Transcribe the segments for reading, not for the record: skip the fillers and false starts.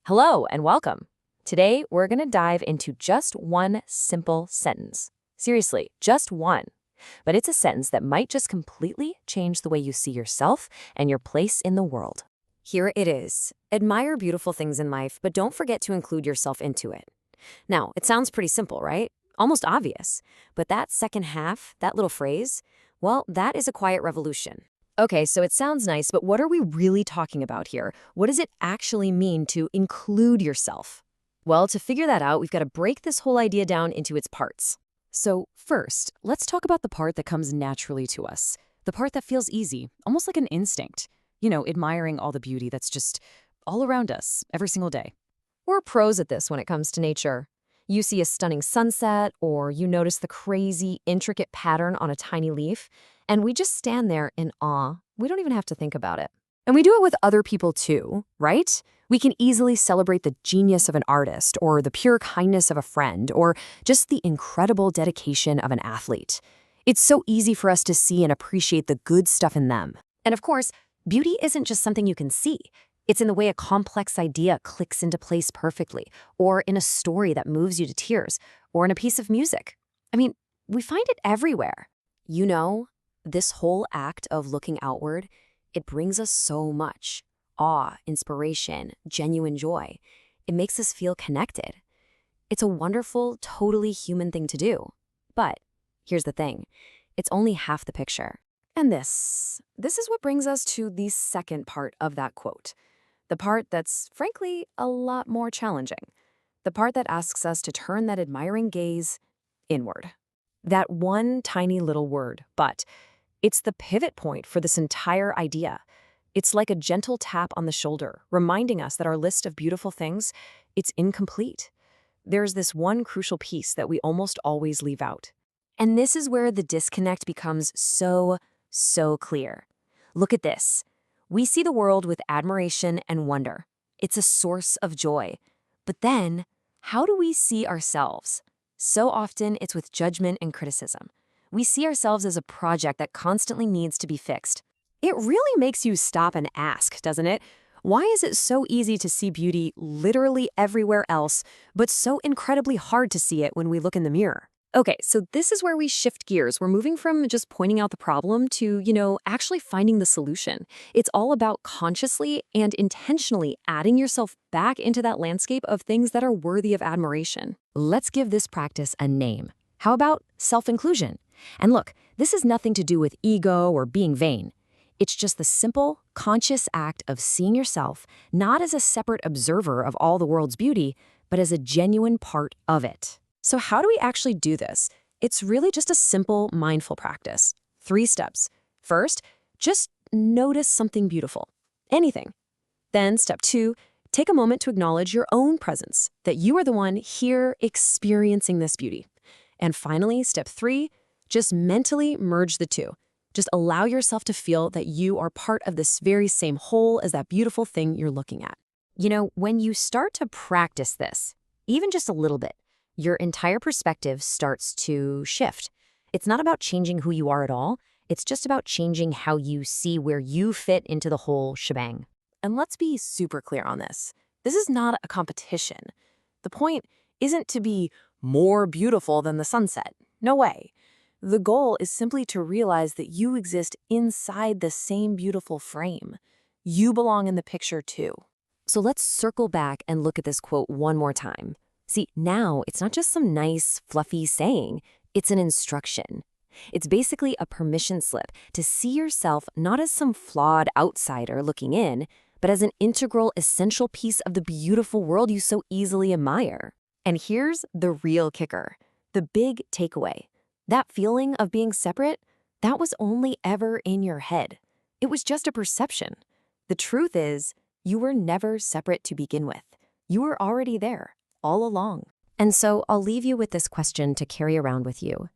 Hello and welcome. Today, we're going to dive into just one simple sentence. Seriously, just one. But it's a sentence that might just completely change the way you see yourself and your place in the world. Here it is. Admire beautiful things in life, but don't forget to include yourself into it. Now, it sounds pretty simple, right? Almost obvious. But that second half, that little phrase, well, that is a quiet revolution. Okay, so it sounds nice, but what are we really talking about here? What does it actually mean to include yourself? Well, to figure that out, we've got to break this whole idea down into its parts. So first, let's talk about the part that comes naturally to us. The part that feels easy, almost like an instinct. Admiring all the beauty that's just all around us every single day. We're pros at this when it comes to nature. You see a stunning sunset, or you notice the crazy, intricate pattern on a tiny leaf, and we just stand there in awe. We don't even have to think about it. And we do it with other people too, right? We can easily celebrate the genius of an artist, or the pure kindness of a friend, or just the incredible dedication of an athlete. It's so easy for us to see and appreciate the good stuff in them. And of course, beauty isn't just something you can see. It's in the way a complex idea clicks into place perfectly, or in a story that moves you to tears, or in a piece of music. I mean, we find it everywhere. This whole act of looking outward, it brings us so much. Awe, inspiration, genuine joy. It makes us feel connected. It's a wonderful, totally human thing to do. But here's the thing. It's only half the picture. And this is what brings us to the second part of that quote. The part that's, frankly, a lot more challenging. The part that asks us to turn that admiring gaze inward. That one tiny little word, but it's the pivot point for this entire idea. It's like a gentle tap on the shoulder, reminding us that our list of beautiful things, it's incomplete. There's this one crucial piece that we almost always leave out. And this is where the disconnect becomes so clear. Look at this. We see the world with admiration and wonder. It's a source of joy. But then, how do we see ourselves? So often, it's with judgment and criticism. We see ourselves as a project that constantly needs to be fixed. It really makes you stop and ask, doesn't it? Why is it so easy to see beauty literally everywhere else, but so incredibly hard to see it when we look in the mirror? Okay, so this is where we shift gears. We're moving from just pointing out the problem to, actually finding the solution. It's all about consciously and intentionally adding yourself back into that landscape of things that are worthy of admiration. Let's give this practice a name. How about self-inclusion? And look, this has nothing to do with ego or being vain. It's just the simple, conscious act of seeing yourself not as a separate observer of all the world's beauty, but as a genuine part of it. So how do we actually do this? It's really just a simple, mindful practice. 3 steps. First, just notice something beautiful. Anything. Then, step 2, take a moment to acknowledge your own presence, that you are the one here experiencing this beauty. And finally, step 3, just mentally merge the two. Just allow yourself to feel that you are part of this very same whole as that beautiful thing you're looking at. When you start to practice this, even just a little bit, your entire perspective starts to shift. It's not about changing who you are at all. It's just about changing how you see where you fit into the whole shebang. And let's be super clear on this. This is not a competition. The point isn't to be more beautiful than the sunset. No way. The goal is simply to realize that you exist inside the same beautiful frame. You belong in the picture too. So let's circle back and look at this quote one more time. See, now it's not just some nice, fluffy saying. It's an instruction. It's basically a permission slip to see yourself not as some flawed outsider looking in, but as an integral, essential piece of the beautiful world you so easily admire. And here's the real kicker, the big takeaway. That feeling of being separate, that was only ever in your head. It was just a perception. The truth is, you were never separate to begin with. You were already there, all along. And so I'll leave you with this question to carry around with you.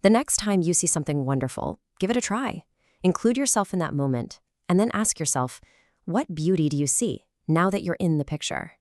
The next time you see something wonderful, give it a try. Include yourself in that moment, and then ask yourself, what beauty do you see now that you're in the picture?